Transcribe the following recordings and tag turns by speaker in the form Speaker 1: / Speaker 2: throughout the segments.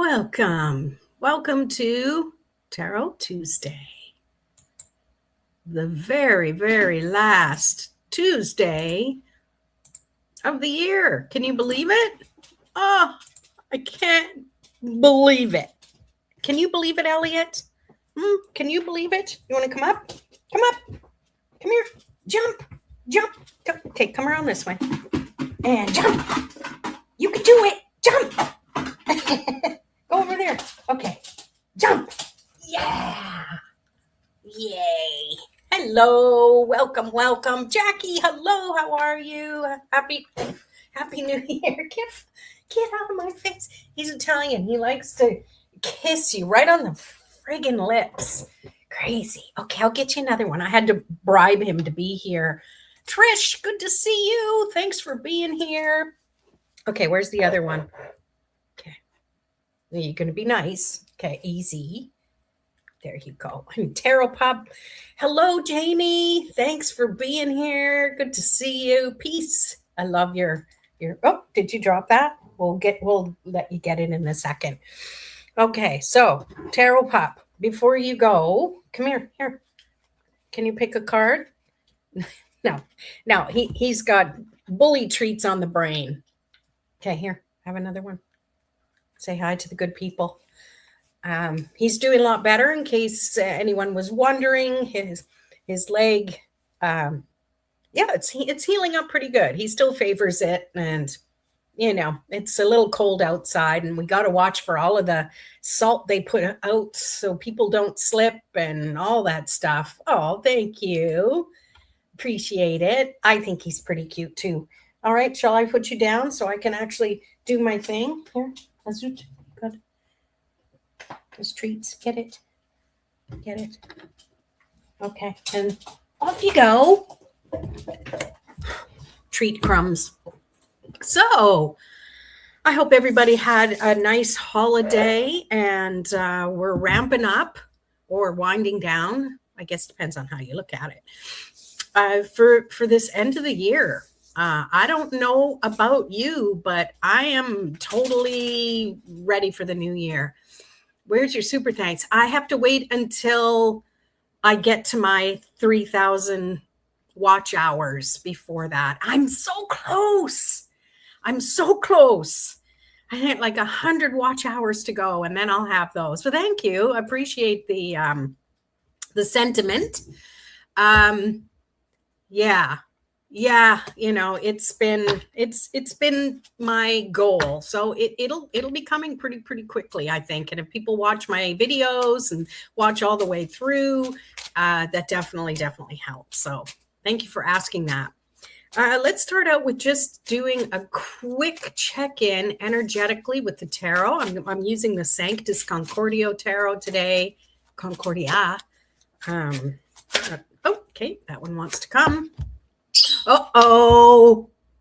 Speaker 1: Welcome to Tarot Tuesday, the very, very last Tuesday of the year. Can you believe it? Oh, I can't believe it. Can you believe it, Elliot? Can you believe it? You want to come up? Come up. Come here. Jump. Okay, come around this way. And jump. You can do it. Jump. Go over there. Okay. Jump. Yeah. Yay. Hello. Welcome. Jackie, hello. How are you? Happy New Year. Get out of my face. He's Italian. He likes to kiss you right on the friggin' lips. Crazy. Okay, I'll get you another one. I had to bribe him to be here. Trish, good to see you. Thanks for being here. Okay, where's the other one? Okay. You're going to be nice. Okay, easy. There you go. And Tarot Pop. Hello, Jamie. Thanks for being here. Good to see you. Peace. I love your. Oh, did you drop that? We'll let you get it in a second. Okay, so Tarot Pop. Before you go, come here. Here. Can you pick a card? No. He's got bully treats on the brain. Okay, here. Have another one. Say hi to the good people. He's doing a lot better. In case anyone was wondering, his leg, it's healing up pretty good. He still favors it, and it's a little cold outside, and we got to watch for all of the salt they put out so people don't slip and all that stuff. Oh, thank you. Appreciate it. I think he's pretty cute too. All right, shall I put you down so I can actually do my thing? Here, Azut. Good. Those treats. Get it. Okay, and off you go. Treat crumbs. So, I hope everybody had a nice holiday, and we're ramping up or winding down. I guess it depends on how you look at it. For this end of the year. I don't know about you, but I am totally ready for the new year. Where's your super thanks? I have to wait until I get to my 3,000 watch hours before that. I'm so close. I had like 100 watch hours to go, and then I'll have those. So thank you. I appreciate the sentiment. Yeah, it's been my goal. So it'll be coming pretty quickly, I think. And if people watch my videos and watch all the way through, that definitely helps. So thank you for asking that. Let's start out with just doing a quick check-in energetically with the tarot. I'm using the Sanctus Concordio tarot today. Concordia. Okay, that one wants to come.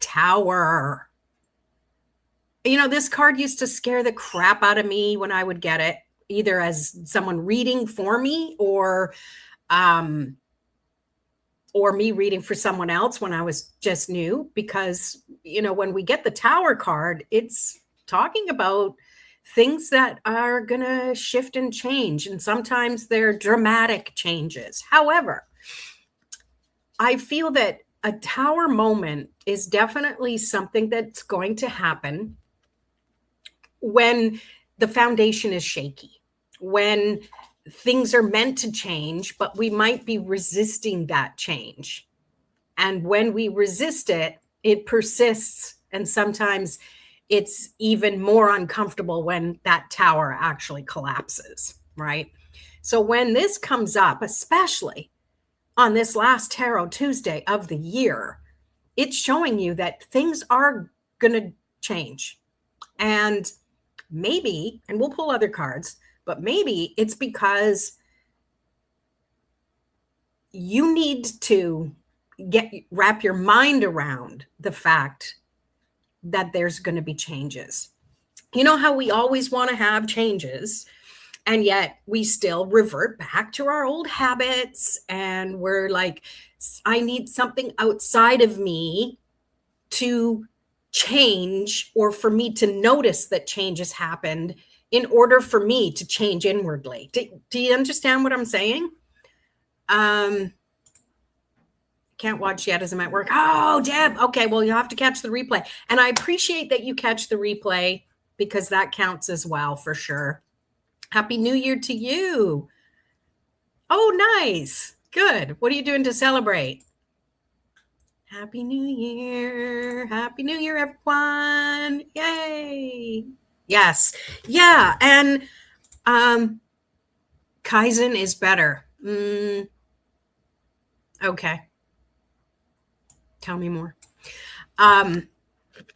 Speaker 1: Tower. This card used to scare the crap out of me when I would get it, either as someone reading for me or me reading for someone else when I was just new, because, when we get the Tower card, it's talking about things that are going to shift and change. And sometimes they're dramatic changes. However, I feel that a Tower moment is definitely something that's going to happen when the foundation is shaky, when things are meant to change, but we might be resisting that change. And when we resist it, it persists. And sometimes it's even more uncomfortable when that tower actually collapses, right? So when this comes up, especially on this last Tarot Tuesday of the year, it's showing you that things are going to change. And maybe, and we'll pull other cards, but maybe it's because you need to wrap your mind around the fact that there's going to be changes. You know how we always want to have changes, and yet we still revert back to our old habits, and we're like, I need something outside of me to change, or for me to notice that change has happened in order for me to change inwardly. Do you understand what I'm saying? Can't watch yet as I'm at work. Oh, Deb. Okay, well, you'll have to catch the replay. And I appreciate that you catch the replay because that counts as well for sure. Happy New Year to you. Oh, nice. Good. What are you doing to celebrate? Happy New Year. Happy New Year, everyone. Yay. Yes. Yeah. And Kaizen is better. Okay. Tell me more.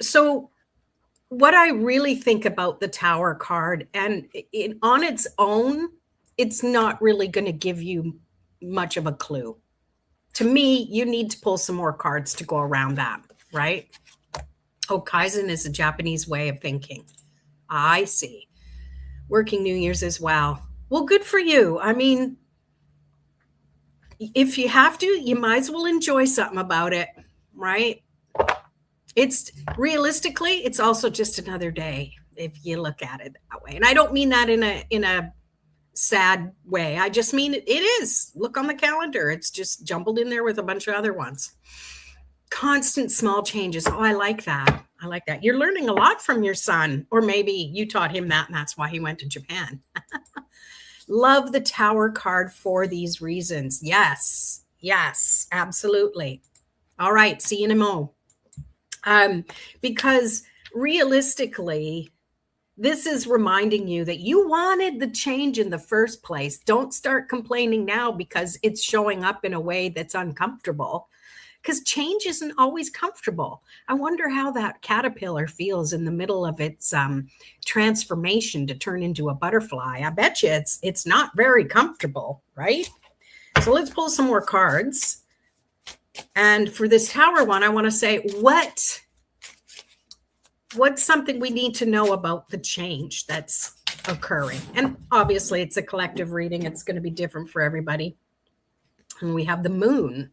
Speaker 1: So what I really think about the Tower card, and on its own, it's not really going to give you much of a clue. To me, you need to pull some more cards to go around that, right? Oh, Kaizen is a Japanese way of thinking. I see. Working New Year's as well. Well, good for you. I mean, if you have to, you might as well enjoy something about it, right? It's realistically, it's also just another day if you look at it that way. And I don't mean that in a sad way. I just mean it is. Look on the calendar. It's just jumbled in there with a bunch of other ones. Constant small changes. Oh, I like that. I like that. You're learning a lot from your son, or maybe you taught him that and that's why he went to Japan. Love the Tower card for these reasons. Yes. Yes, absolutely. All right. See you in a mo. Because realistically, this is reminding you that you wanted the change in the first place. Don't start complaining now because it's showing up in a way that's uncomfortable, because change isn't always comfortable. I wonder how that caterpillar feels in the middle of its transformation to turn into a butterfly. I bet you it's not very comfortable, right? So let's pull some more cards. And for this Tower one, I want to say, what's something we need to know about the change that's occurring? And obviously, it's a collective reading. It's going to be different for everybody. And we have the moon.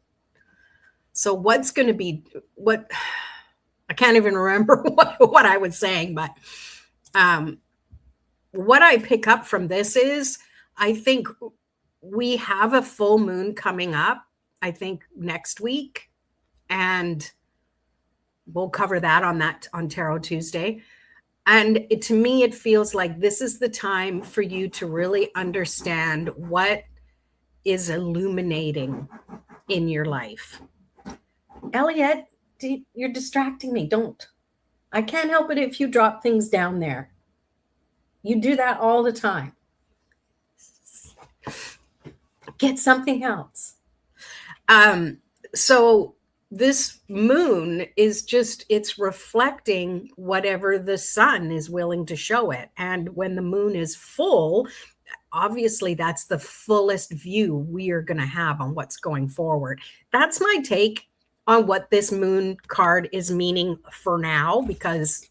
Speaker 1: So what's going to be, I can't even remember what I was saying, but what I pick up from this is, I think we have a full moon coming up, I think next week, and we'll cover that on Tarot Tuesday. And to me, it feels like this is the time for you to really understand what is illuminating in your life. Elliot, you're distracting me. Don't. I can't help it if you drop things down there. You do that all the time. Get something else. So this moon is just, it's reflecting whatever the sun is willing to show it. And when the moon is full, obviously that's the fullest view we are going to have on what's going forward. That's my take on what this moon card is meaning for now, because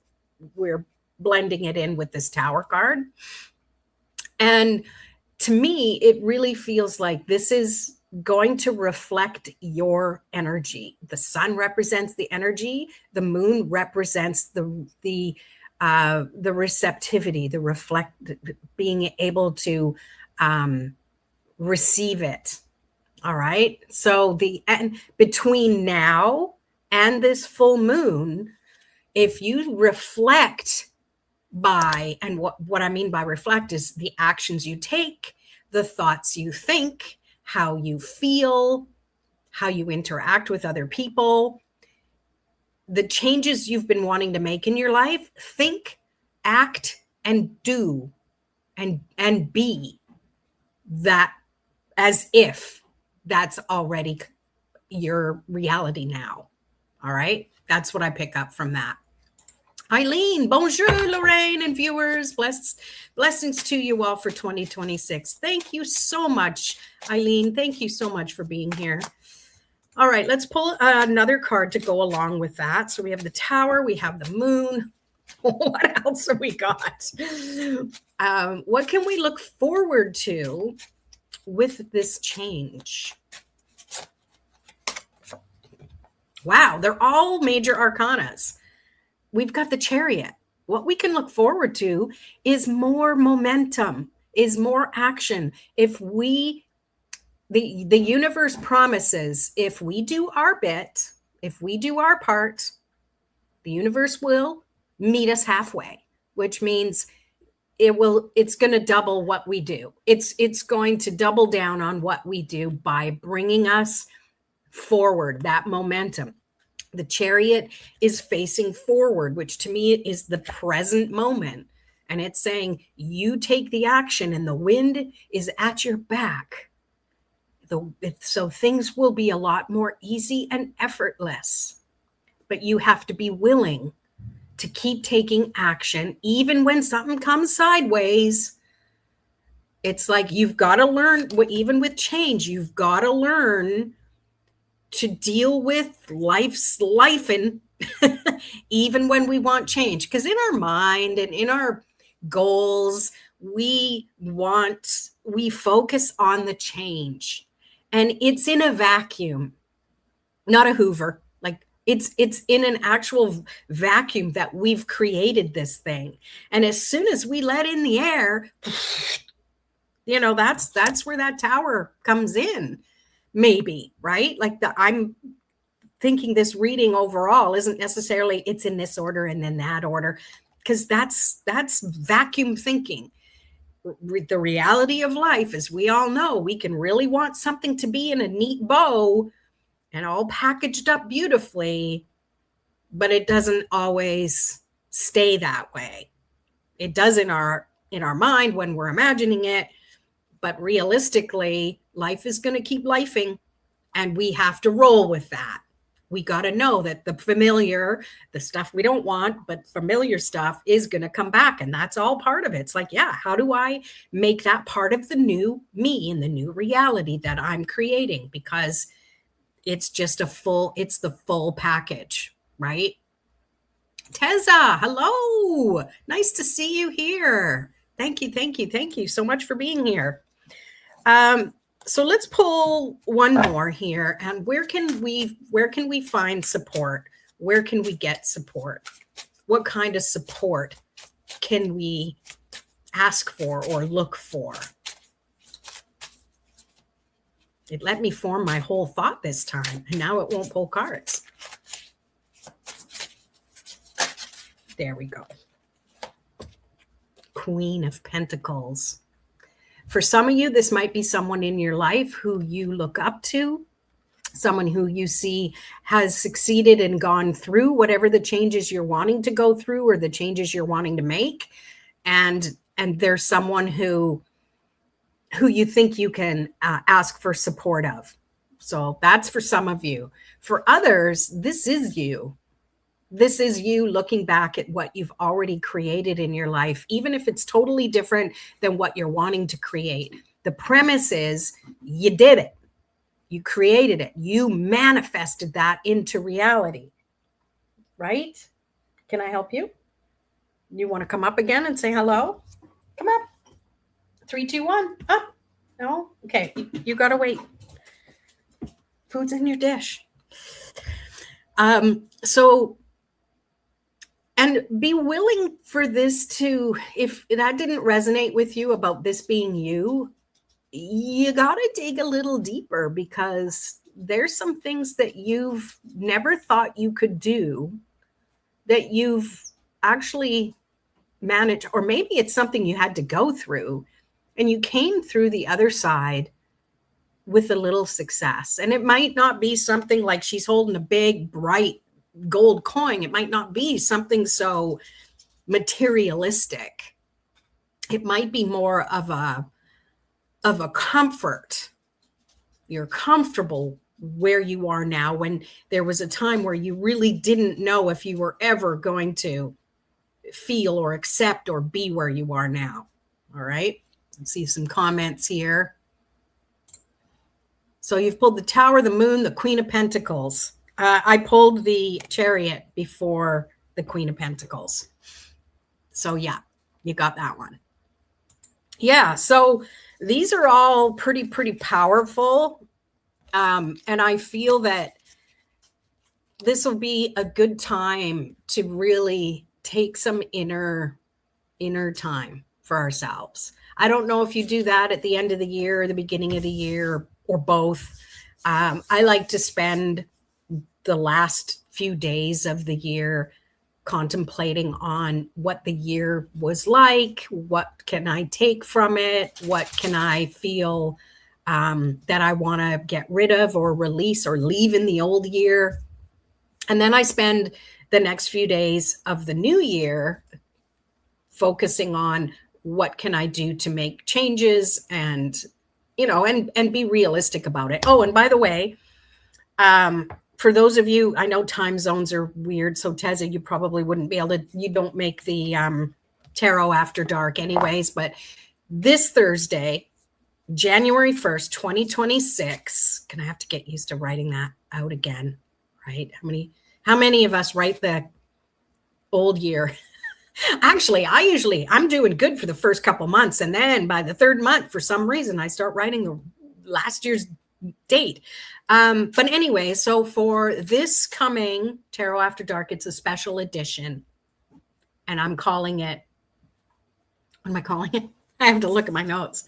Speaker 1: we're blending it in with this Tower card. And to me, it really feels like this is going to reflect your energy. The sun represents the energy. The moon represents the receptivity, being able to receive it. All right. So between now and this full moon, if you reflect and what I mean by reflect is the actions you take, the thoughts you think, how you feel, how you interact with other people, the changes you've been wanting to make in your life, think, act, and do, and be that as if that's already your reality now. All right. That's what I pick up from that. Eileen, bonjour, Lorraine, and viewers. Blessings to you all for 2026. Thank you so much, Eileen. Thank you so much for being here. All right, let's pull another card to go along with that. So we have the Tower, we have the moon. What else have we got? What can we look forward to with this change? Wow, they're all major arcanas. We've got the Chariot. what we can look forward to is more momentum, is more action. If we, the universe promises, if we do our bit, if we do our part, the universe will meet us halfway, which means it's going to double what we do. It's going to double down on what we do by bringing us forward, that momentum. The chariot is facing forward, which to me is the present moment. And it's saying you take the action and the wind is at your back. So things will be a lot more easy and effortless. But you have to be willing to keep taking action, even when something comes sideways. It's like you've got to learn, even with change, you've got to learn to deal with life's and even when we want change. Because in our mind and in our goals, we focus on the change. And it's in a vacuum, not a Hoover. Like it's in an actual vacuum that we've created this thing. And as soon as we let in the air, that's where that tower comes in. Maybe, right? Like I'm thinking this reading overall isn't necessarily it's in this order and then that order, because that's vacuum thinking. The reality of life, as we all know, we can really want something to be in a neat bow and all packaged up beautifully, but it doesn't always stay that way. It does in our mind when we're imagining it, but realistically, life is going to keep lifing, and we have to roll with that. We got to know that the familiar, the stuff we don't want, but familiar stuff is going to come back. And that's all part of it. It's like, yeah, how do I make that part of the new me and the new reality that I'm creating? Because it's just it's the full package, right? Teza, hello. Nice to see you here. Thank you so much for being here. So let's pull one more here. And where can we find support? Where can we get support? What kind of support can we ask for or look for? It let me form my whole thought this time, and now it won't pull cards. There we go. Queen of Pentacles. For some of you, this might be someone in your life who you look up to, someone who you see has succeeded and gone through whatever the changes you're wanting to go through or the changes you're wanting to make. And there's someone who you think you can ask for support of. So that's for some of you. For others, this is you. This is you looking back at what you've already created in your life, even if it's totally different than what you're wanting to create. The premise is you did it. You created it. You manifested that into reality, right? Can I help you? You want to come up again and say hello? Come up. 3, 2, 1. Up. No? Okay. You got to wait. Food's in your dish. And be willing for this to, if that didn't resonate with you about this being you, you got to dig a little deeper, because there's some things that you've never thought you could do that you've actually managed, or maybe it's something you had to go through and you came through the other side with a little success. And it might not be something like she's holding a big, bright gold coin. It might not be something so materialistic. It might be more of a comfort. You're comfortable where you are now, when there was a time where you really didn't know if you were ever going to feel or accept or be where you are now. All right. Let's see some comments here. So you've pulled the Tower, the Moon, the Queen of Pentacles. I pulled the Chariot before the Queen of Pentacles. So yeah, you got that one. Yeah, so these are all pretty powerful. And I feel that this will be a good time to really take some inner time for ourselves. I don't know if you do that at the end of the year or the beginning of the year or both. I like to spend the last few days of the year contemplating on what the year was like, what can I take from it, what can I feel that I want to get rid of or release or leave in the old year. And then I spend the next few days of the new year focusing on what can I do to make changes and, and be realistic about it. Oh, and by the way, for those of you, I know time zones are weird. So Teza, you probably wouldn't be able to, you don't make the tarot after dark anyways, but this Thursday, January 1st, 2026, gonna have to get used to writing that out again, right? How many of us write the old year? Actually, I'm doing good for the first couple months. And then by the third month, for some reason, I start writing the last year's date. But anyway, so for this coming Tarot After Dark, it's a special edition. And I'm calling it, what am I calling it? I have to look at my notes.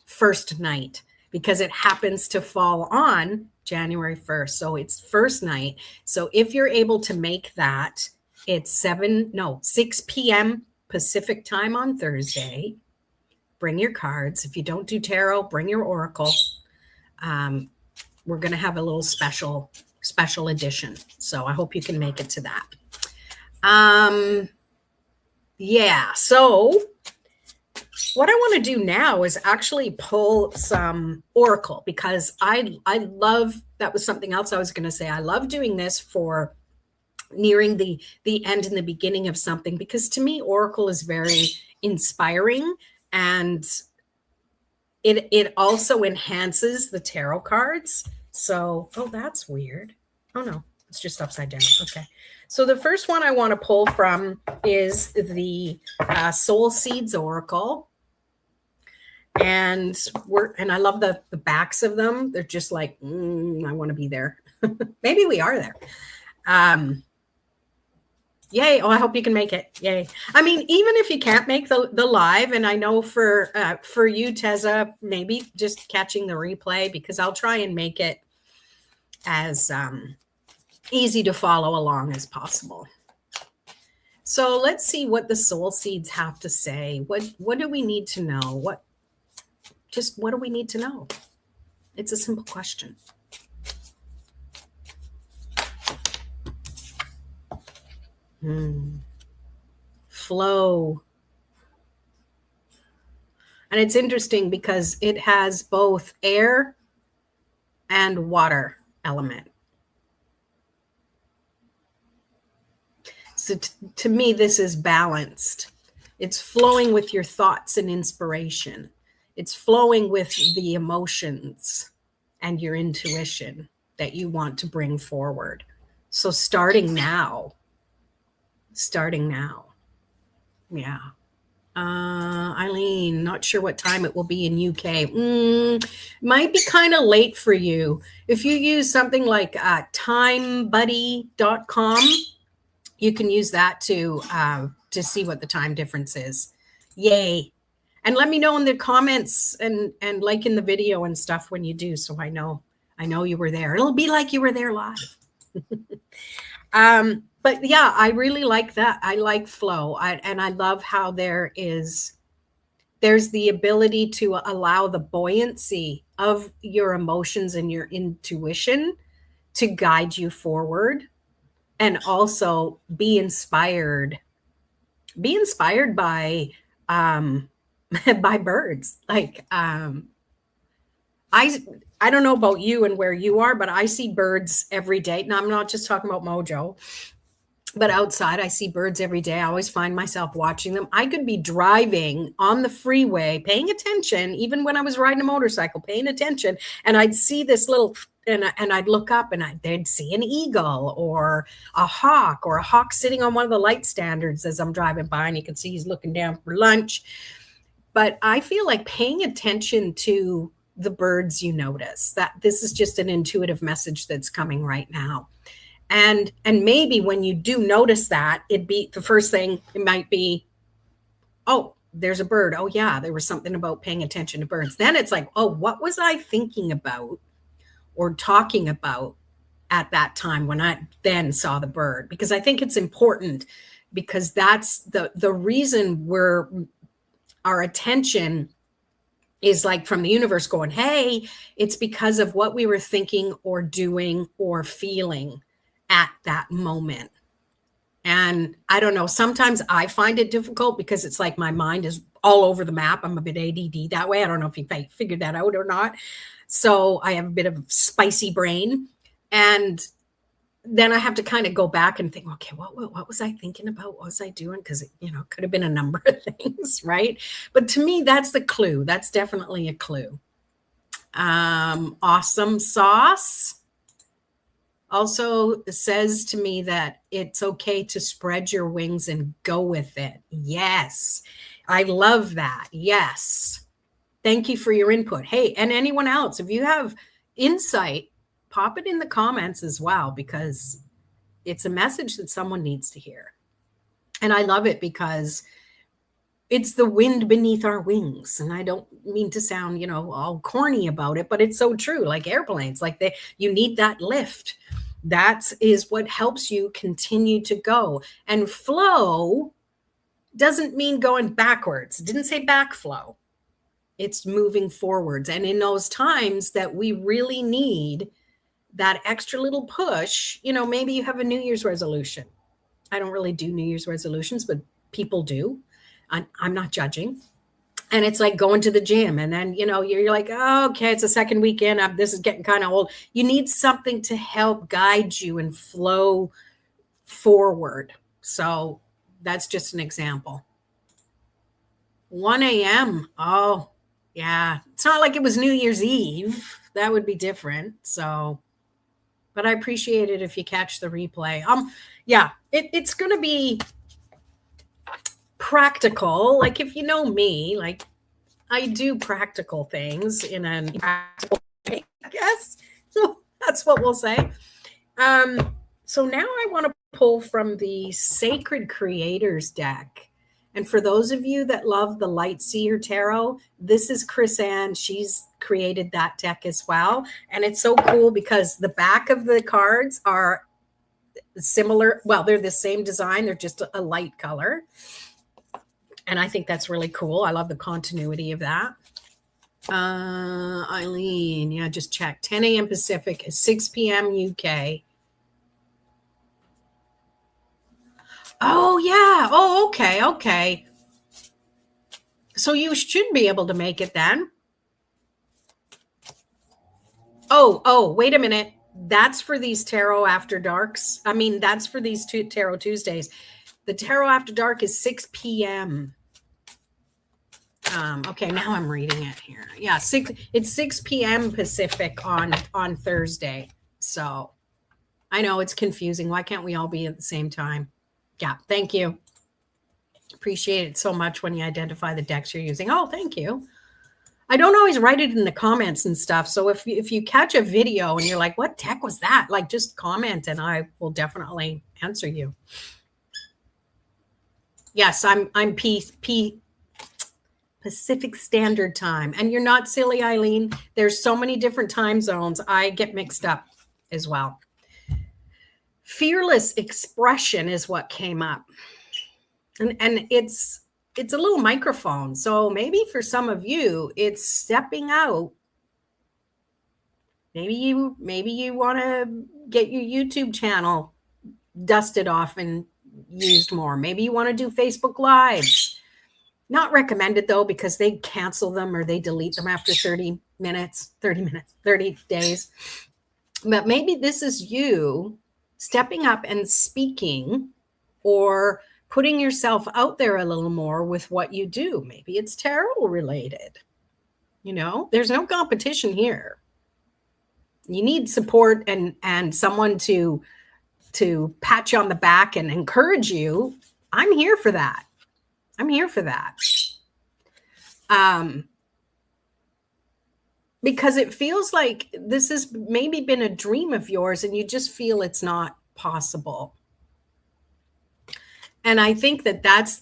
Speaker 1: First night, because it happens to fall on January 1st. So it's first night. So if you're able to make that, it's 6 p.m. Pacific time on Thursday. Bring your cards. If you don't do tarot, bring your oracle. We're going to have a little special edition. So I hope you can make it to that. Yeah. So what I want to do now is actually pull some oracle, because I love, that was something else I was going to say. I love doing this for nearing the end and the beginning of something, because to me, oracle is very inspiring, and it also enhances the tarot cards. So, oh, that's weird. Oh no, it's just upside down. Okay. So the first one I want to pull from is the Soul Seeds Oracle. And I love the backs of them. They're just like, I want to be there. Maybe we are there. Yay. Oh, I hope you can make it. Yay. I mean, even if you can't make the live, and I know for you, Teza, maybe just catching the replay, because I'll try and make it as easy to follow along as possible. So let's see what the soul seeds have to say. What do we need to know? What do we need to know? It's a simple question. Flow. And it's interesting because it has both air and water element. So to me, this is balanced. It's flowing with your thoughts and inspiration. It's flowing with the emotions and your intuition that you want to bring forward. So starting now. Yeah. Eileen, not sure what time it will be in UK. Might be kind of late for you. If you use something like timebuddy.com, you can use that to see what the time difference is. Yay. And let me know in the comments and like in the video and stuff when you do, so I know you were there. It'll be like you were there live. But yeah, I really like that. I like flow. And I love how there's the ability to allow the buoyancy of your emotions and your intuition to guide you forward, and also be inspired by by birds. Like I don't know about you and where you are, but I see birds every day. Now, I'm not just talking about Mojo, but outside I see birds every day. I always find myself watching them. I could be driving on the freeway, paying attention, even when I was riding a motorcycle, paying attention, and I'd see this little, and I'd look up and they'd see an eagle or a hawk sitting on one of the light standards as I'm driving by, and you can see he's looking down for lunch. But I feel like paying attention to the birds you notice, that this is just an intuitive message that's coming right now. And maybe when you do notice that, it'd be the first thing, it might be, oh, there's a bird. Oh yeah, there was something about paying attention to birds. Then it's like, oh, what was I thinking about or talking about at that time when I then saw the bird? Because I think it's important, because that's the reason our attention is like from the universe going, hey, it's because of what we were thinking or doing or feeling at that moment. And I don't know, sometimes I find it difficult because it's like my mind is all over the map. I'm a bit ADD that way. I don't know if you figured that out or not. So I have a bit of spicy brain. And then I have to kind of go back and think, okay, what was I thinking about? What was I doing? Because it, could have been a number of things, right? But to me, that's the clue. That's definitely a clue. Awesome sauce also says to me that it's okay to spread your wings and go with it. Yes, I love that. Yes. Thank you for your input. Hey, and anyone else, if you have insight, pop it in the comments as well, because it's a message that someone needs to hear. And I love it because it's the wind beneath our wings. And I don't mean to sound, all corny about it, but it's so true. Like airplanes, like you need that lift. That is what helps you continue to go. And flow doesn't mean going backwards. It didn't say backflow. It's moving forwards. And in those times that we really need that extra little push, maybe you have a New Year's resolution. I don't really do New Year's resolutions, but people do. I'm not judging. And it's like going to the gym, and then, you're like, oh, okay, it's a second weekend. This is getting kind of old. You need something to help guide you and flow forward. So that's just an example. 1 a.m. Oh, yeah. It's not like it was New Year's Eve. That would be different. So, but I appreciate it if you catch the replay. Yeah, it's going to be practical. Like, if you know me, like, I do practical things in a practical way, I guess. So that's what we'll say. So now I want to pull from the Sacred Creators deck. And for those of you that love the Lightseer Tarot, this is Chris Ann. She's created that deck as well. And it's so cool because the back of the cards are similar. Well, they're the same design. They're just a light color. And I think that's really cool. I love the continuity of that. Eileen, yeah, just check. 10 a.m. Pacific, 6 p.m. UK. Oh, yeah. Oh, okay. So you should be able to make it then. Oh, wait a minute. That's for these Tarot After Darks. I mean, that's for these two Tarot Tuesdays. The Tarot After Dark is 6 p.m. Okay, now I'm reading it here. Yeah, it's 6 p.m. Pacific on Thursday. So I know it's confusing. Why can't we all be at the same time? Yeah, thank you. Appreciate it so much when you identify the decks you're using. Oh, thank you. I don't always write it in the comments and stuff. So if you catch a video and you're like, what deck was that? Like, just comment and I will definitely answer you. Yes, I'm Pacific Standard Time. And you're not silly, Eileen. There's so many different time zones. I get mixed up as well. Fearless expression is what came up. And it's a little microphone. So maybe for some of you, it's stepping out. Maybe you want to get your YouTube channel dusted off and used more. Maybe you want to do Facebook Lives. Not recommended though, because they cancel them or they delete them after 30 days. But maybe this is you stepping up and speaking or putting yourself out there a little more with what you do. Maybe it's tarot related. There's no competition here. You need support and someone to pat you on the back and encourage you. I'm here for that. Because it feels like this has maybe been a dream of yours and you just feel it's not possible. And I think that that's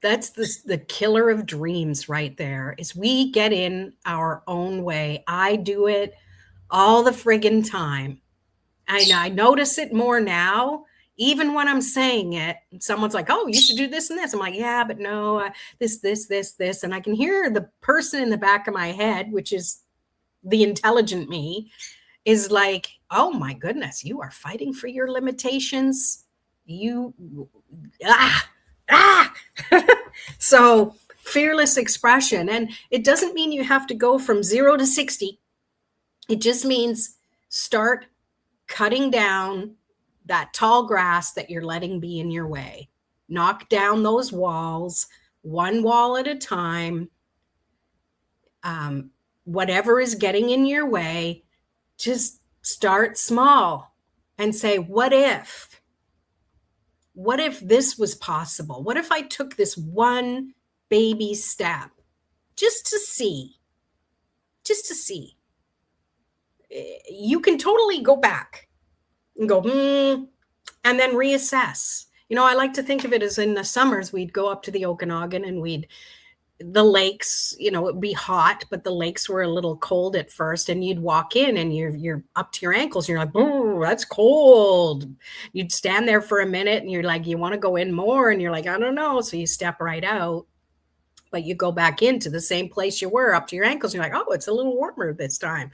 Speaker 1: the killer of dreams right there, is we get in our own way. I do it all the friggin' time. I notice it more now. Even when I'm saying it, someone's like, "Oh, you should do this and this." I'm like, "Yeah, but no, this," and I can hear the person in the back of my head, which is the intelligent me, is like, "Oh my goodness, you are fighting for your limitations. You ah ah." So fearless expression, and it doesn't mean you have to go from 0 to 60. It just means start cutting down that tall grass that you're letting be in your way. Knock down those walls, one wall at a time. Whatever is getting in your way, just start small and say, what if? What if this was possible? What if I took this one baby step just to see? Just to see. You can totally go back and go, and then reassess. I like to think of it as in the summers, we'd go up to the Okanagan and the lakes, it'd be hot, but the lakes were a little cold at first, and you'd walk in and you're up to your ankles and you're like, oh, that's cold. You'd stand there for a minute and you're like, you want to go in more, and you're like, I don't know. So you step right out, but you go back into the same place you were up to your ankles. And you're like, oh, it's a little warmer this time.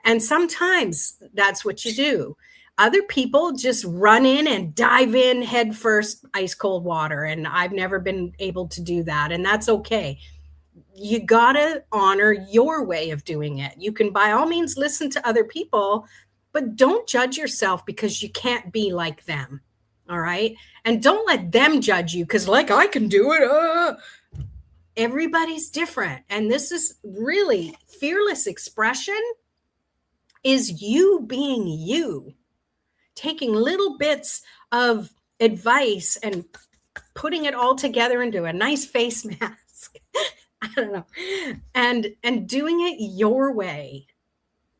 Speaker 1: And sometimes that's what you do. Other people just run in and dive in head first, ice cold water. And I've never been able to do that. And that's okay. You got to honor your way of doing it. You can by all means listen to other people, but don't judge yourself because you can't be like them. All right. And don't let them judge you because, like, I can do it. Everybody's different. And this is really fearless expression is you being you. Taking little bits of advice and putting it all together into a nice face mask. I don't know. And doing it your way.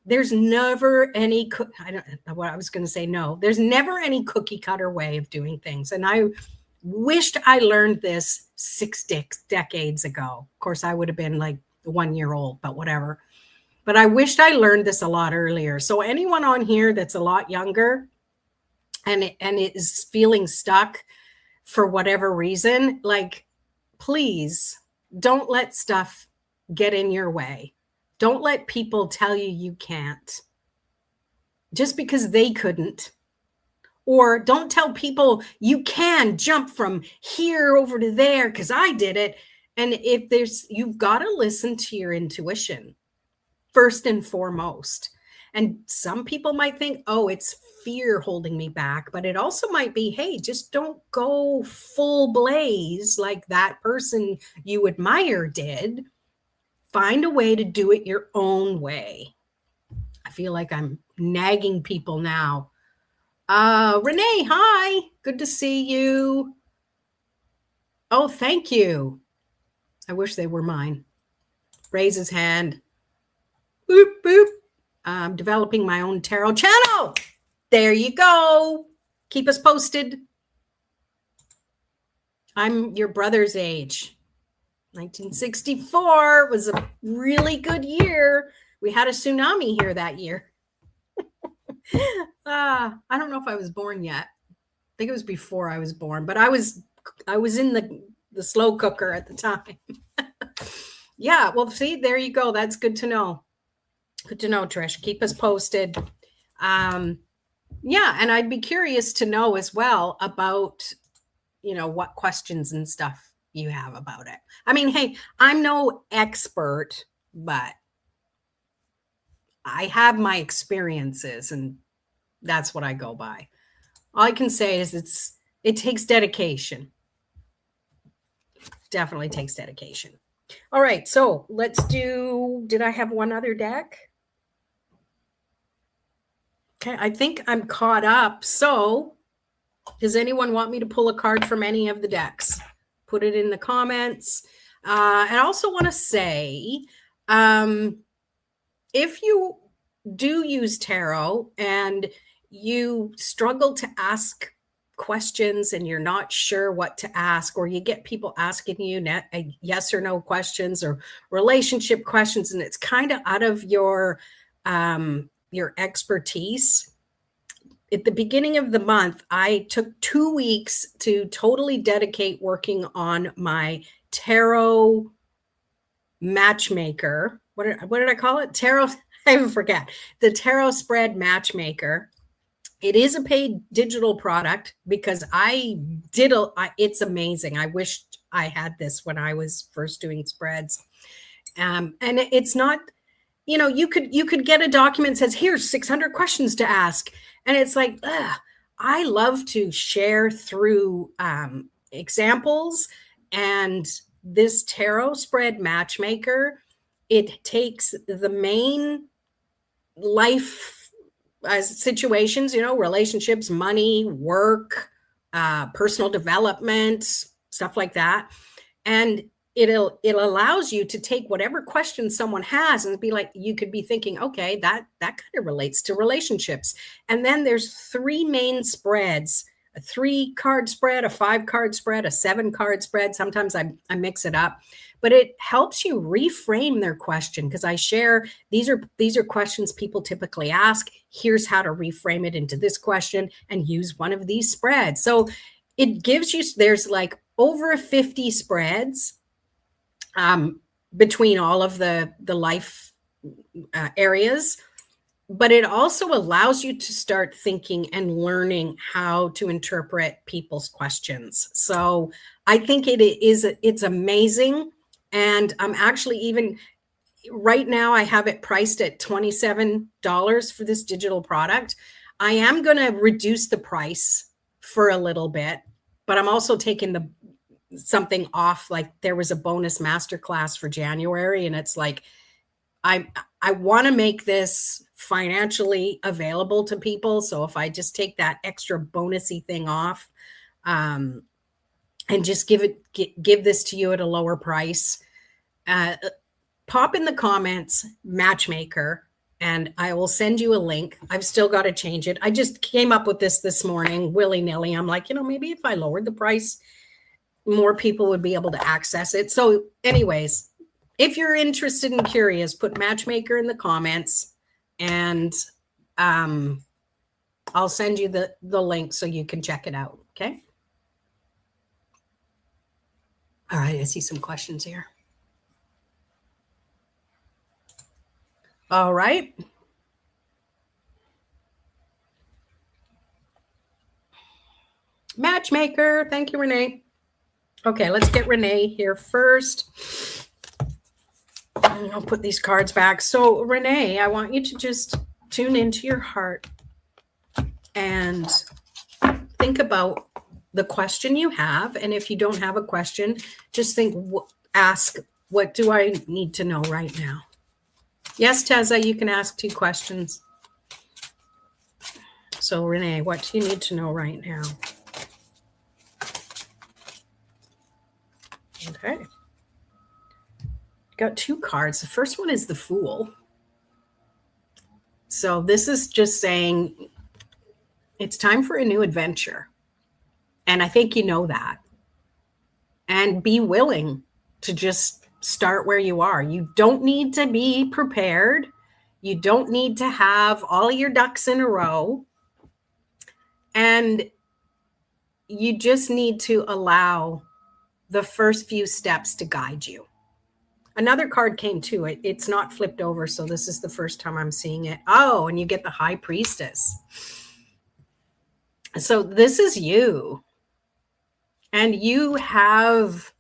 Speaker 1: There's never any, I don't know what I was going to say. No, there's never any cookie cutter way of doing things. And I wished I learned this 6 decades ago. Of course, I would have been like 1 year old, but whatever. But I wished I learned this a lot earlier. So anyone on here that's a lot younger, and is feeling stuck for whatever reason, like, please don't let stuff get in your way. Don't let people tell you can't just because they couldn't. Or don't tell people you can jump from here over to there because I did it. And you've got to listen to your intuition first and foremost. And some people might think, oh, it's fear holding me back. But it also might be, hey, just don't go full blaze like that person you admire did. Find a way to do it your own way. I feel like I'm nagging people now. Renee, hi. Good to see you. Oh, thank you. I wish they were mine. Raise his hand. Boop, boop. I'm developing my own tarot channel. There you go. Keep us posted. I'm your brother's age. 1964 was a really good year. We had a tsunami here that year. I don't know if I was born yet. I think it was before I was born, but I was in the slow cooker at the time. Yeah, well, see, there you go. That's good to know. Good to know, Trish. Keep us posted. Yeah, and I'd be curious to know as well about, what questions and stuff you have about it. I mean, hey, I'm no expert, but I have my experiences, and that's what I go by. All I can say is it takes dedication. Definitely takes dedication. All right, so let's did I have one other deck? Okay, I think I'm caught up. So does anyone want me to pull a card from any of the decks? Put it in the comments. And I also want to say, if you do use tarot and you struggle to ask questions and you're not sure what to ask, or you get people asking you yes or no questions or relationship questions, and it's kind of out of your expertise. At the beginning of the month, I took 2 weeks to totally dedicate working on my tarot matchmaker. What did I call it? Tarot. I forget. The tarot spread matchmaker. It is a paid digital product because it's amazing. I wished I had this when I was first doing spreads. And it's not, you could get a document that says, here's 600 questions to ask. And it's like, I love to share through examples. And this tarot spread matchmaker, it takes the main life situations, relationships, money, work, personal development, stuff like that. And it allows you to take whatever question someone has and be like, you could be thinking, okay, that kind of relates to relationships. And then there's 3 main spreads: a 3-card spread, a 5-card spread, a 7-card spread. Sometimes I mix it up, but it helps you reframe their question, because I share these are questions people typically ask. Here's how to reframe it into this question and use one of these spreads. So it gives you, there's like over 50 spreads between all of the life areas. But it also allows you to start thinking and learning how to interpret people's questions. So I think it's amazing. And I'm actually, even right now, I have it priced at $27 for this digital product. I am going to reduce the price for a little bit, but I'm also taking something off. Like, there was a bonus masterclass for January, and it's like, I want to make this financially available to people. So if I just take that extra bonusy thing off, and just give this to you at a lower price, pop in the comments matchmaker, and I will send you a link. I've still got to change it. I just came up with this morning, willy-nilly. I'm like, maybe if I lowered the price, more people would be able to access it. So anyways, if you're interested and curious, put matchmaker in the comments, and I'll send you the link so you can check it out. Okay. All right. I see some questions here. All right. Matchmaker. Thank you, Renee. Okay, let's get Renee here first. I'll put these cards back. So Renee, I want you to just tune into your heart and think about the question you have. And if you don't have a question, just ask, what do I need to know right now? Yes, Teza, you can ask 2 questions. So Renee, what do you need to know right now? Okay. Got 2 cards. The first one is the Fool. So this is just saying it's time for a new adventure. And I think you know that. And be willing to just start where you are. You don't need to be prepared. You don't need to have all of your ducks in a row. And you just need to allow the first few steps to guide you. Another card came too. It's not flipped over, so this is the first time I'm seeing it. Oh, and you get the High Priestess. So this is you. And you have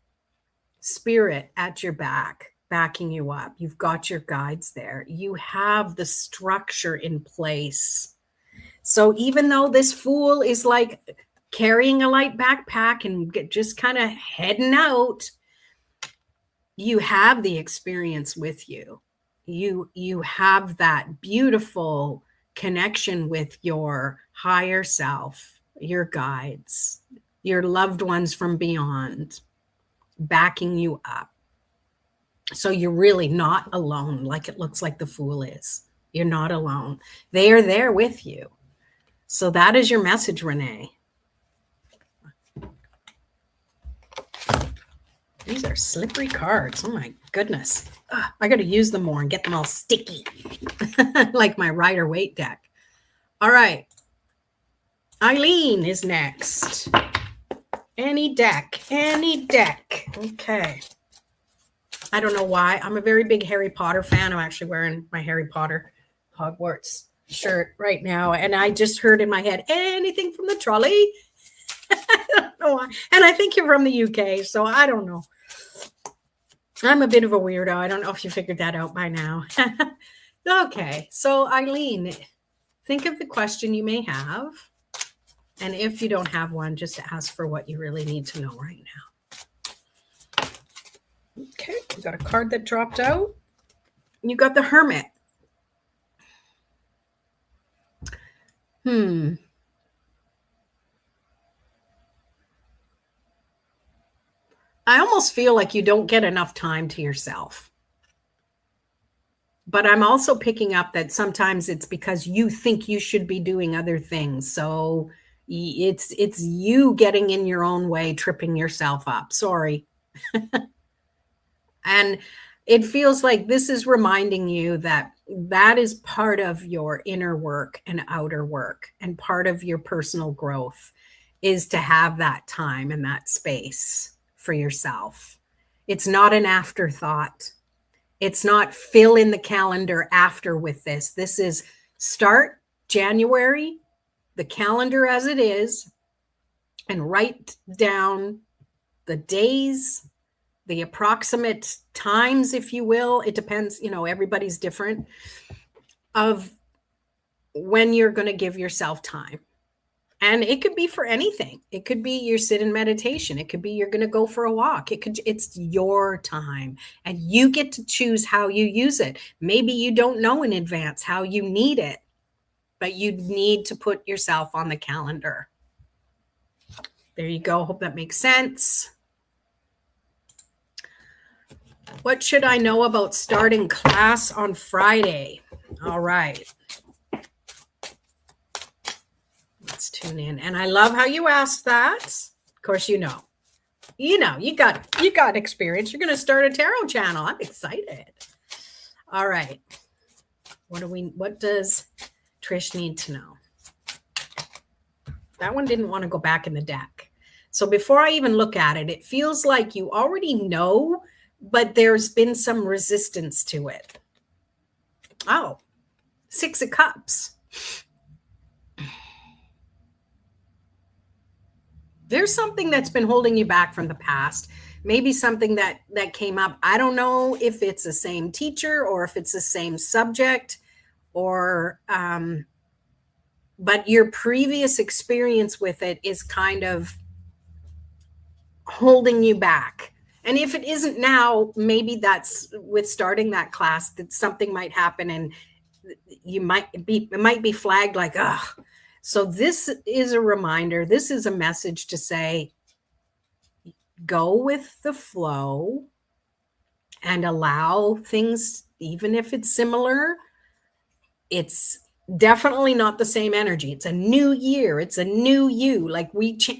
Speaker 1: spirit at your back, backing you up. You've got your guides there. You have the structure in place. So even though this Fool is like carrying a light backpack and just kind of heading out, you have the experience with you. You have that beautiful connection with your higher self, your guides, your loved ones from beyond, backing you up. So you're really not alone, like it looks like the Fool is. You're not alone. They are there with you. So that is your message, Renee. These are slippery cards. Oh my goodness. I got to use them more and get them all sticky like my Rider-Waite deck. All right. Eileen is next. Any deck. Okay. I don't know why. I'm a very big Harry Potter fan. I'm actually wearing my Harry Potter Hogwarts shirt right now. And I just heard in my head, anything from the trolley? I don't know why. And I think you're from the UK, so I don't know. I'm a bit of a weirdo. I don't know if you figured that out by now. Okay, so Eileen, think of the question you may have. And if you don't have one, just ask for what you really need to know right now. Okay, you got a card that dropped out. You got the Hermit. I almost feel like you don't get enough time to yourself. But I'm also picking up that sometimes it's because you think you should be doing other things. So it's you getting in your own way, tripping yourself up. Sorry. And it feels like this is reminding you that that is part of your inner work and outer work, and part of your personal growth is to have that time and that space for yourself. It's not an afterthought. It's not fill in the calendar after with this. This is start January, the calendar as it is, and write down the days, the approximate times, if you will. It depends, everybody's different, of when you're going to give yourself time. And it could be for anything. It could be you're sitting in meditation. It could be you're going to go for a walk. It's your time, and you get to choose how you use it. Maybe you don't know in advance how you need it, but you need to put yourself on the calendar. There you go. Hope that makes sense. What should I know about starting class on Friday? All right. Let's tune in. And I love how you asked that. Of course, you got experience. You're going to start a tarot channel. I'm excited. All right. What does Trish need to know? That one didn't want to go back in the deck. So before I even look at it, it feels like you already know, but there's been some resistance to it. Oh, 6 of Cups. There's something that's been holding you back from the past. Maybe something that came up. I don't know if it's the same teacher or if it's the same subject, or but your previous experience with it is kind of holding you back. And if it isn't now, maybe that's with starting that class, that something might happen and it might be flagged like, ugh. So this is a reminder. This is a message to say, go with the flow and allow things, even if it's similar. It's definitely not the same energy. It's a new year. It's a new you. Like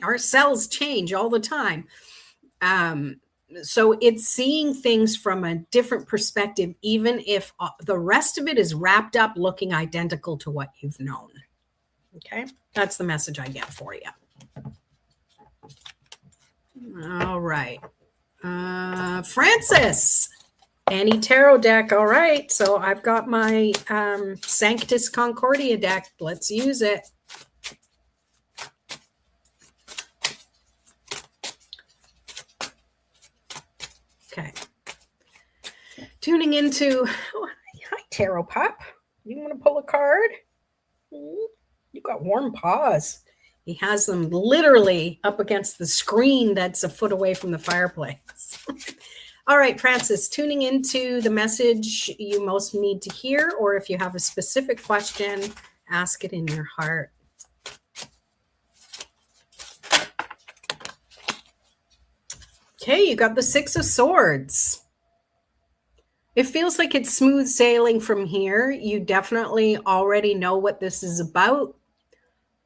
Speaker 1: our cells change all the time. So it's seeing things from a different perspective, even if the rest of it is wrapped up looking identical to what you've known. Okay, that's the message I get for you. All right. Francis, any tarot deck? All right, so I've got my Sanctus Concordia deck. Let's use it. Okay. Tuning into, hi, Tarot Pup. You want to pull a card? You got warm paws. He has them literally up against the screen that's a foot away from the fireplace. All right, Francis, tuning into the message you most need to hear, or if you have a specific question, ask it in your heart. Okay, you got the 6 of Swords. It feels like it's smooth sailing from here. You definitely already know what this is about.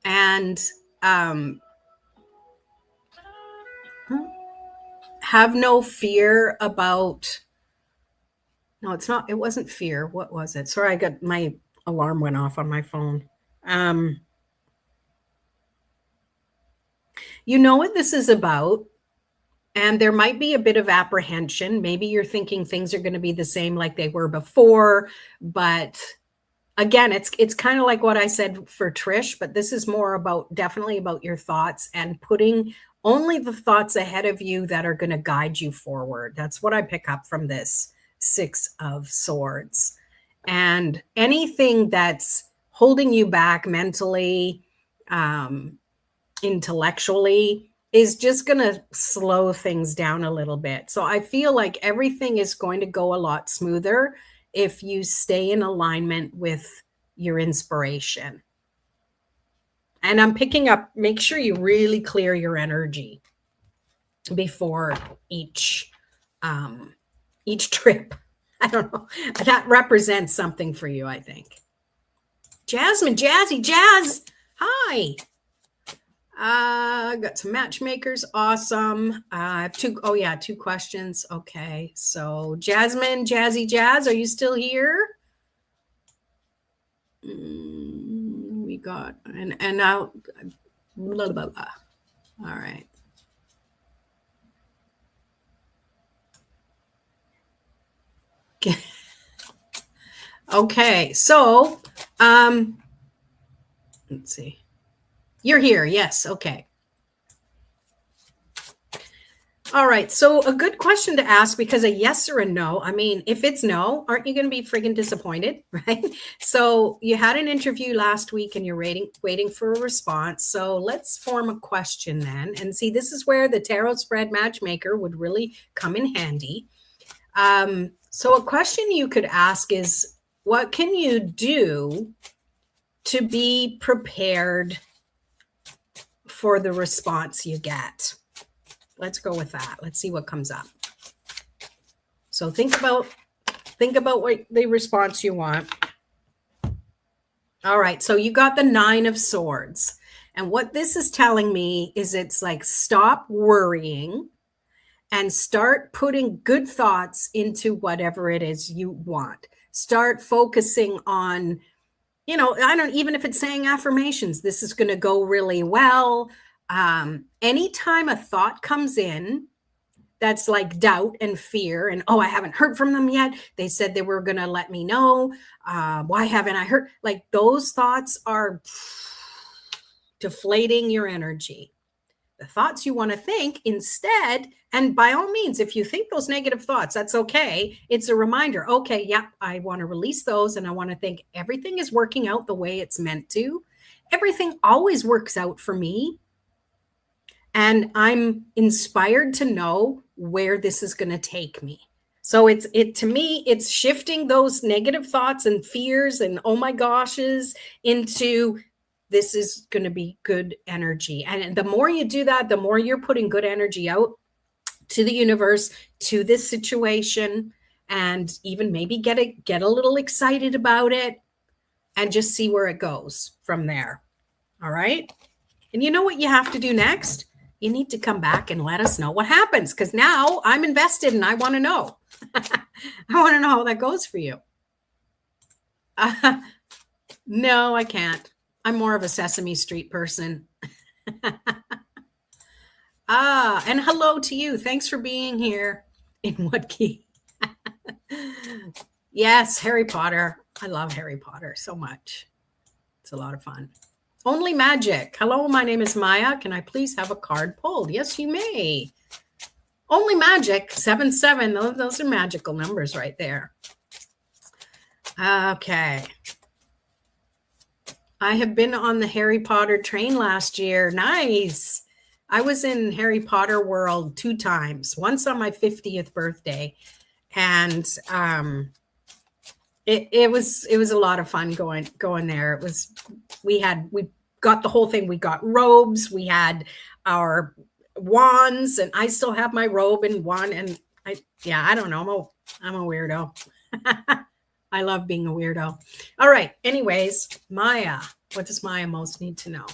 Speaker 1: And have no fear about, no, it's not, it wasn't fear. What was it? Sorry, I got, my alarm went off on my phone. You know what this is about? And there might be a bit of apprehension. Maybe you're thinking things are going to be the same like they were before, but again, it's kind of like what I said for Trish, but this is more about, definitely about your thoughts and putting only the thoughts ahead of you that are going to guide you forward. That's what I pick up from this Six of Swords. And anything that's holding you back mentally, intellectually, is just going to slow things down a little bit. So I feel like everything is going to go a lot smoother if you stay in alignment with your inspiration. And I'm picking up, make sure you really clear your energy before each trip. I don't know. That represents something for you, I think. Jasmine, Jazzy, Jazz. Hi. Got some matchmakers. Awesome. I have two questions. Okay. So Jasmine, Jazzy Jazz, are you still here? We got, and now, blah, blah, blah. All right. Okay. So, let's see. You're here. Yes. Okay. All right. So a good question to ask, because a yes or a no, I mean, if it's no, aren't you going to be friggin' disappointed? Right. So you had an interview last week and you're waiting for a response. So let's form a question then and see, this is where the tarot spread matchmaker would really come in handy. So a question you could ask is, what can you do to be prepared for the response you get? Let's go with that. Let's see what comes up. So think about what the response you want. All right. So you got the 9 of Swords. And what this is telling me is, it's like, stop worrying and start putting good thoughts into whatever it is you want. Start focusing on, even if it's saying affirmations, this is going to go really well. Anytime a thought comes in that's like doubt and fear and, oh, I haven't heard from them yet, they said they were going to let me know, why haven't I heard? Like, those thoughts are deflating your energy. The thoughts you want to think instead, and by all means, if you think those negative thoughts, that's okay. It's a reminder. Okay, yeah, I want to release those, and I want to think everything is working out the way it's meant to. Everything always works out for me. And I'm inspired to know where this is going to take me. So to me, it's shifting those negative thoughts and fears and oh my goshes into, this is going to be good energy. And the more you do that, the more you're putting good energy out to the universe, to this situation, and even maybe get a little excited about it and just see where it goes from there. All right. And you know what you have to do next? You need to come back and let us know what happens, because now I'm invested and I want to know. I want to know how that goes for you. No, I can't. I'm more of a Sesame Street person. And hello to you. Thanks for being here. In what key? Yes, Harry Potter. I love Harry Potter so much. It's a lot of fun. Only Magic. Hello, my name is Maya. Can I please have a card pulled? Yes, you may. Only Magic, 77. Those are magical numbers right there. Okay. I have been on the Harry Potter train last year. Nice. I was in Harry Potter World 2 times. Once on my 50th birthday. And it was a lot of fun going there. We got the whole thing. We got robes, we had our wands, and I still have my robe and wand. And I don't know. I'm a weirdo. I love being a weirdo. All right. Anyways, Maya, What does Maya most need to know?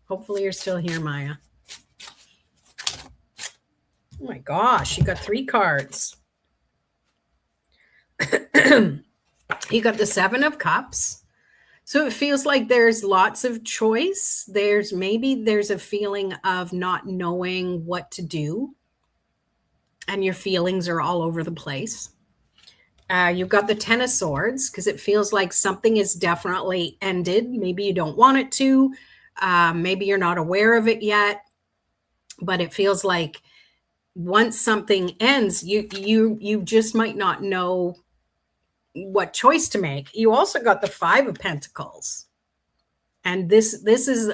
Speaker 1: Hopefully you're still here, Maya. Oh my gosh, you got 3 cards. You got the 7 of Cups. So it feels like there's lots of choice. There's a feeling of not knowing what to do. And your feelings are all over the place. You've got the 10 of Swords because it feels like something is definitely ended. Maybe you don't want it to. Maybe you're not aware of it yet. But it feels like once something ends, you just might not know what choice to make. You also got the 5 of Pentacles. And this is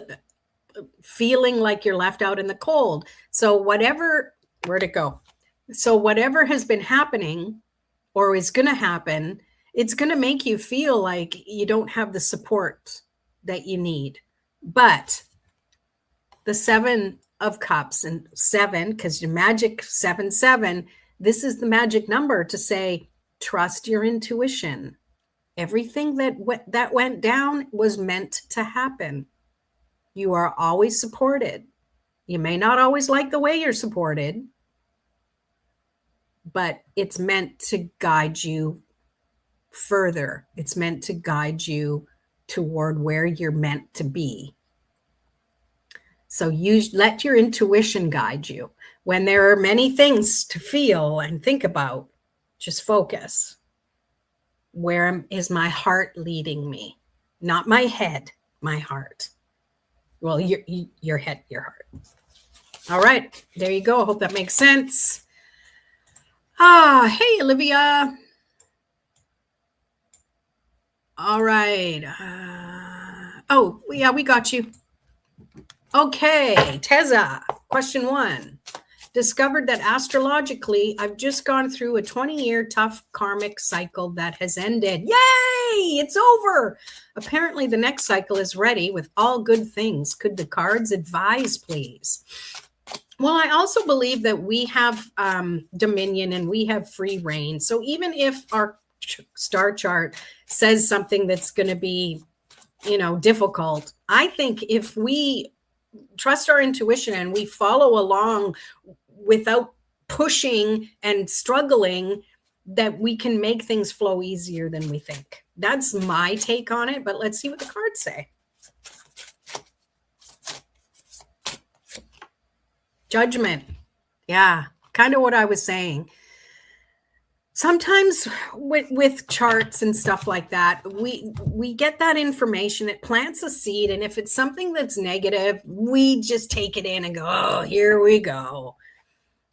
Speaker 1: feeling like you're left out in the cold. So where'd it go? So whatever has been happening or is going to happen, it's going to make you feel like you don't have the support that you need. But the 7 of Cups and 7, because your magic 7, this is the magic number to say, trust your intuition. Everything that went down was meant to happen. You are always supported. You may not always like the way you're supported, but it's meant to guide you further. It's meant to guide you toward where you're meant to be. So you let your intuition guide you. When there are many things to feel and think about, just focus. Where is my heart leading me? Not my head, my heart. Well, your head, your heart. All right, there you go. I hope that makes sense. Hey, Olivia. All right. We got you. Okay, Teza, question 1. Discovered that astrologically, I've just gone through a 20-year tough karmic cycle that has ended. Yay! It's over. Apparently, the next cycle is ready with all good things. Could the cards advise, please? Well, I also believe that we have dominion and we have free reign. So even if our star chart says something that's going to be, difficult, I think if we trust our intuition and we follow along without pushing and struggling, that we can make things flow easier than we think. That's my take on it, but let's see what the cards say. Judgment. Yeah, kind of what I was saying. Sometimes with charts and stuff like that, we get that information, it plants a seed, and if it's something that's negative, we just take it in and go, oh, here we go.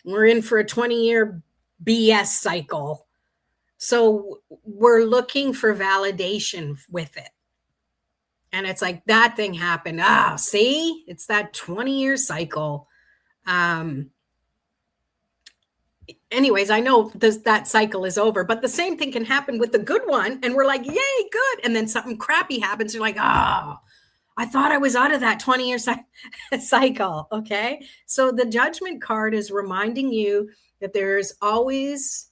Speaker 1: We're in for a 20-year BS cycle. So we're looking for validation with it. And it's like, that thing happened. See? It's that 20-year cycle. Anyways, I know that cycle is over, but the same thing can happen with the good one. And we're like, yay, good. And then something crappy happens. You're like, I thought I was out of that 20-year cycle. Okay. So the Judgment card is reminding you that there's always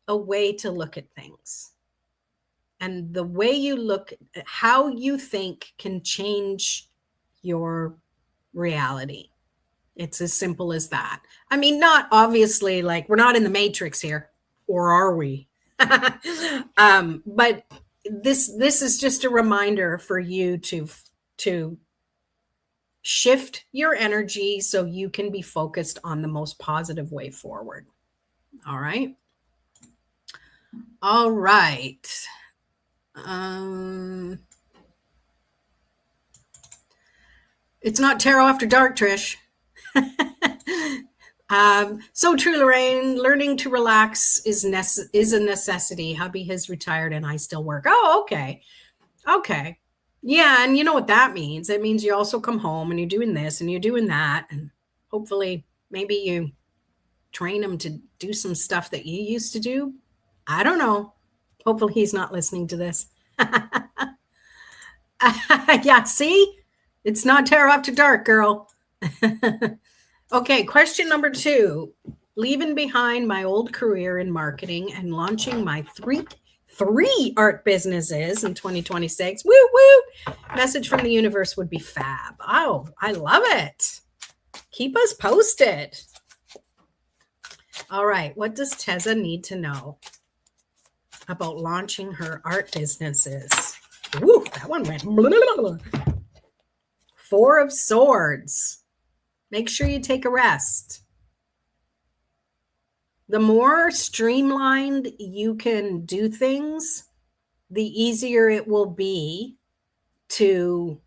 Speaker 1: a way to look at things. And the way you look, how you think can change your reality. It's as simple as that. I mean, not obviously like we're not in the Matrix here, or are we? But this is just a reminder for you to shift your energy so you can be focused on the most positive way forward. All right. All right. It's not tarot after dark, Trish. So true, Lorraine. Learning to relax is a necessity. Hubby has retired and I still work. Oh, okay. Okay. Yeah, and you know what that means. It means you also come home and you're doing this and you're doing that. And hopefully maybe you train him to do some stuff that you used to do. I don't know. Hopefully he's not listening to this. Yeah, see? It's not tarot after dark, girl. Okay, question number 2. Leaving behind my old career in marketing and launching my 3 art businesses in 2026. Woo, woo. Message from the universe would be fab. Oh, I love it. Keep us posted. All right. What does Teza need to know about launching her art businesses? Woo, that one went. Blah, blah, blah. 4 of Swords. Make sure you take a rest. The more streamlined you can do things, the easier it will be to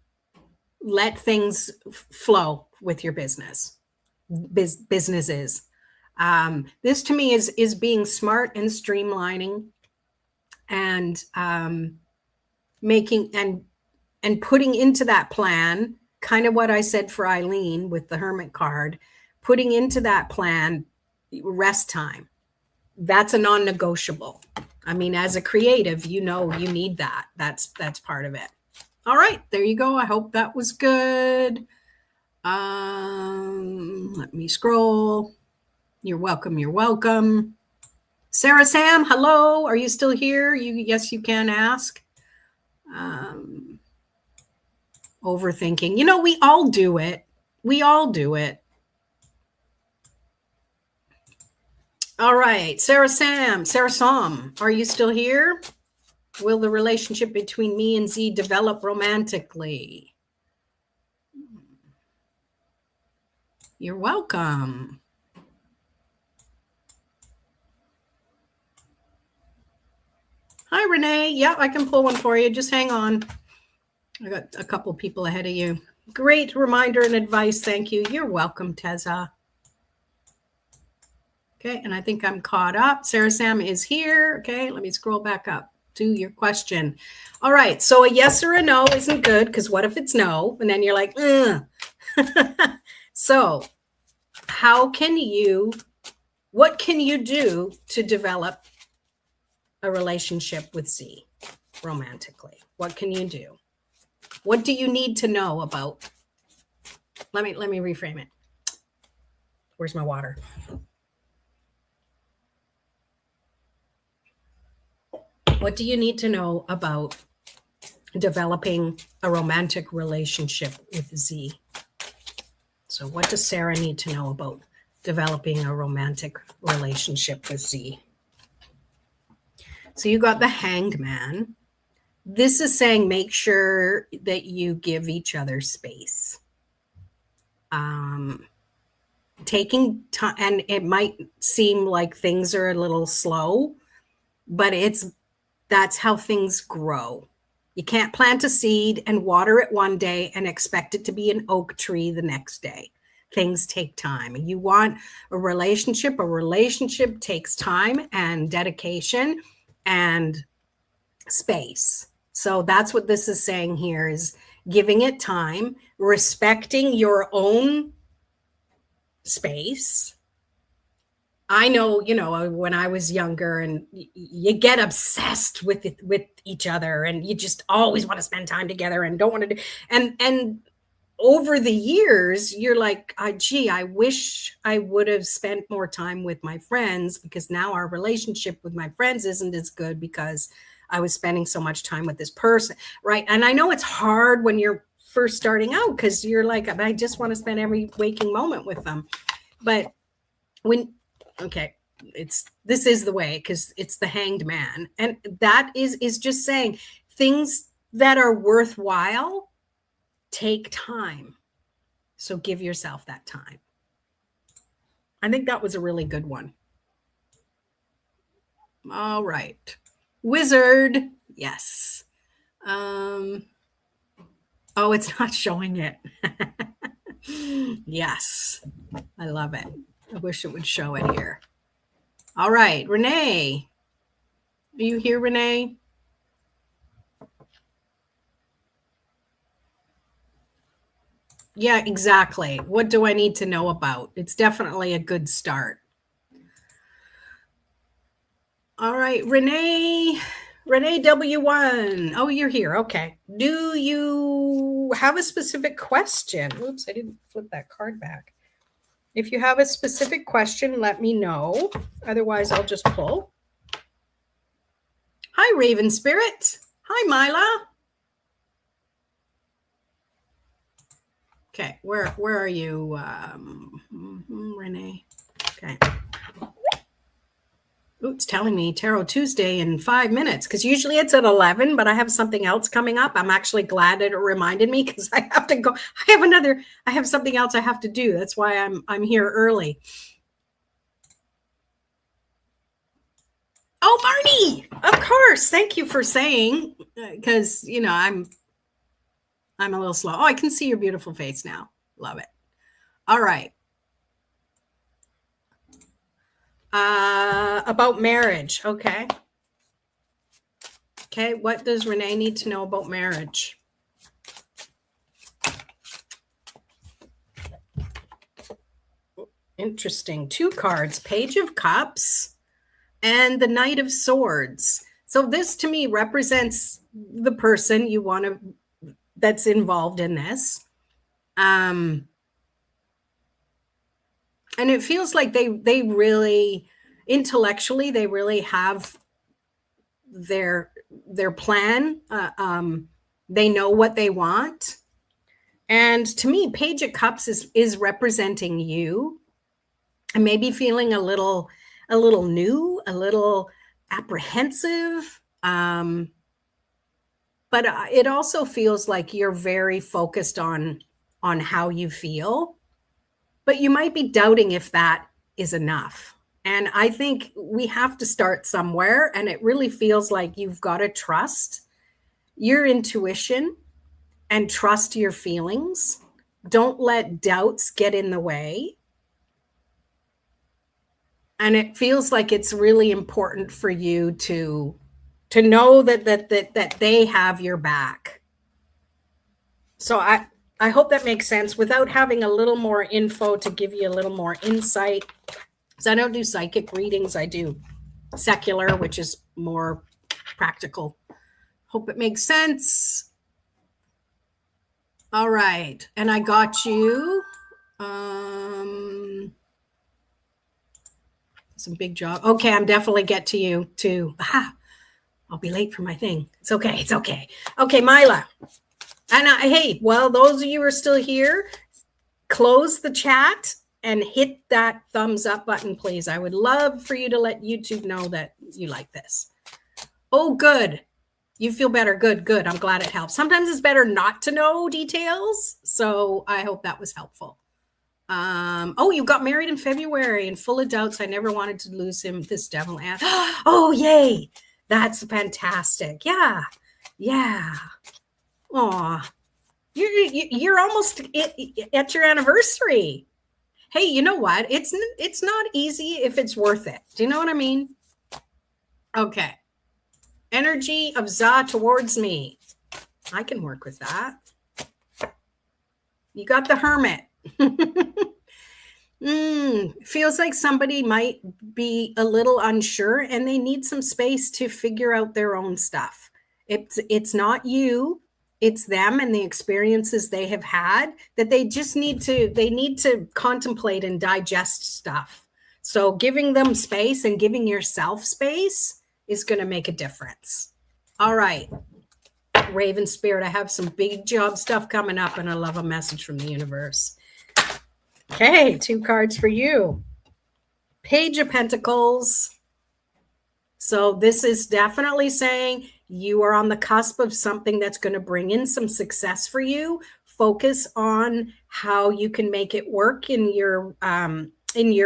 Speaker 1: let things flow with your businesses. This to me is being smart and streamlining and making and putting into that plan, kind of what I said for Eileen with the Hermit card, putting into that plan rest time. That's a non-negotiable. I mean, as a creative, you know, you need that. That's part of it. All right, there you go. I hope that was good. Let me scroll. You're welcome. You're welcome. Sarah Sam, hello. Are you still here? Yes, you can ask. Overthinking. You know, we all do it. We all do it. All right, Sarah Sam, are you still here? Will the relationship between me and Z develop romantically? You're welcome. Hi, Renee. Yeah, I can pull one for you. Just hang on. I got a couple people ahead of you. Great reminder and advice. Thank you. You're welcome, Teza. Okay, and I think I'm caught up. Sarah Sam is here. Okay, let me scroll back up to your question. All right, so a yes or a no isn't good because what if it's no? And then you're like, ugh. So what can you do to develop a relationship with Z romantically? What can you do? What do you need to know about? Let me reframe it. Where's my water? What do you need to know about developing a romantic relationship with Z? So what does Sarah need to know about developing a romantic relationship with Z? So you got the Hanged Man. This is saying make sure that you give each other space. Taking time, and it might seem like things are a little slow, but that's how things grow. You can't plant a seed and water it one day and expect it to be an oak tree the next day. Things take time. You want a relationship takes time and dedication and space. So that's what this is saying here, is giving it time, respecting your own space. I know, when I was younger and you get obsessed with each other and you just always want to spend time together and don't want to do, and over the years, you're like, I wish I would have spent more time with my friends, because now our relationship with my friends isn't as good because I was spending so much time with this person, right? And I know it's hard when you're first starting out because you're like, I just want to spend every waking moment with them. But this is the way, because it's the Hanged Man. And that is just saying things that are worthwhile take time. So give yourself that time. I think that was a really good one. All right. Wizard. Yes. Oh, it's not showing it. Yes. I love it. I wish it would show it here. All right. Renee. Are you here, Renee? Yeah, exactly. What do I need to know about? It's definitely a good start. All right, Renee W1. Oh, you're here. Okay. Do you have a specific question? Oops, I didn't flip that card back. If you have a specific question, let me know. Otherwise, I'll just pull. Hi, Raven Spirit. Hi, Mila. Okay, where are you, Renee? Okay. Ooh, it's telling me Tarot Tuesday in 5 minutes, because usually it's at 11, but I have something else coming up. I'm actually glad that it reminded me, because I have to go. I have something else I have to do. That's why I'm here early. Oh, Marnie, of course. Thank you for saying, because I'm a little slow. Oh, I can see your beautiful face now. Love it. All right. About marriage. Okay. Okay. What does Renee need to know about marriage? Interesting. 2 cards, Page of Cups and the Knight of Swords. So this to me represents the person you want to, that's involved in this. And it feels like they really, intellectually, they really have their plan. They know what they want. And to me, Page of Cups is representing you, and maybe feeling a little new, a little apprehensive. But it also feels like you're very focused on how you feel, but you might be doubting if that is enough. And I think we have to start somewhere. And it really feels like you've got to trust your intuition and trust your feelings. Don't let doubts get in the way. And it feels like it's really important for you to know that they have your back. So I hope that makes sense without having a little more info to give you a little more insight. So I don't do psychic readings. I do secular, which is more practical. Hope it makes sense. All right. And I got you some big job. Okay, I'm definitely get to you too. I'll be late for my thing. It's okay. It's okay. Okay, Mila. And hey, well, those of you who are still here, close the chat and hit that thumbs up button, please. I would love for you to let YouTube know that you like this. Oh, good. You feel better. Good, good. I'm glad it helps. Sometimes it's better not to know details. So I hope that was helpful. Oh, you got married in February and full of doubts. I never wanted to lose him. This devil. Oh, yay. That's fantastic. Yeah. Yeah. Aw. You're almost at your anniversary. Hey, you know what? It's not easy if it's worth it. Do you know what I mean? Okay. Energy of Za towards me. I can work with that. You got the Hermit. Feels like somebody might be a little unsure and they need some space to figure out their own stuff. It's not you. It's them and the experiences they have had that they just need to contemplate and digest stuff. So giving them space and giving yourself space is going to make a difference. All right. Raven Spirit, I have some big job stuff coming up and I love a message from the universe. Okay, 2 cards for you. Page of Pentacles. So this is definitely saying you are on the cusp of something that's going to bring in some success for you. Focus on how you can make it work in your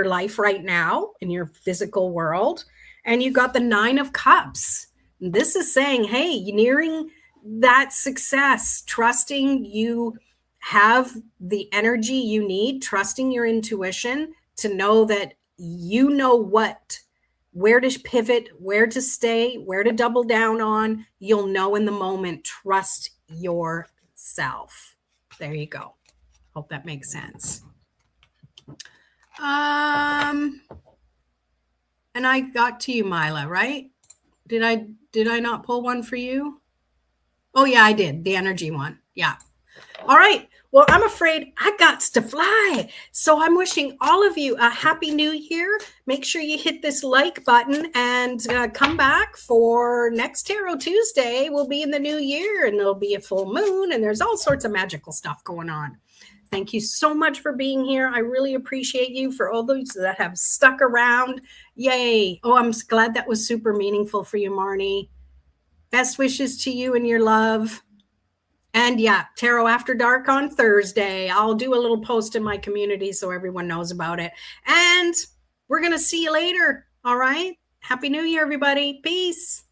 Speaker 1: life right now, in your physical world. And you got the 9 of Cups. This is saying, hey, you're nearing that success, trusting you have the energy you need, trusting your intuition to know that you know where to pivot, where to stay, where to double down on. You'll know in the moment. Trust yourself. There you go. Hope that makes sense. And I got to you, Mila, right? Did I not pull one for you? Oh yeah, I did. The energy one. Yeah. All right. Well, I'm afraid I got to fly. So I'm wishing all of you a happy new year. Make sure you hit this like button and come back for next Tarot Tuesday. We'll be in the new year and there'll be a full moon and there's all sorts of magical stuff going on. Thank you so much for being here. I really appreciate you. For all those that have stuck around. Yay. Oh, I'm glad that was super meaningful for you, Marnie. Best wishes to you and your love. And yeah, Tarot After Dark on Thursday. I'll do a little post in my community so everyone knows about it. And we're going to see you later. All right. Happy New Year, everybody. Peace.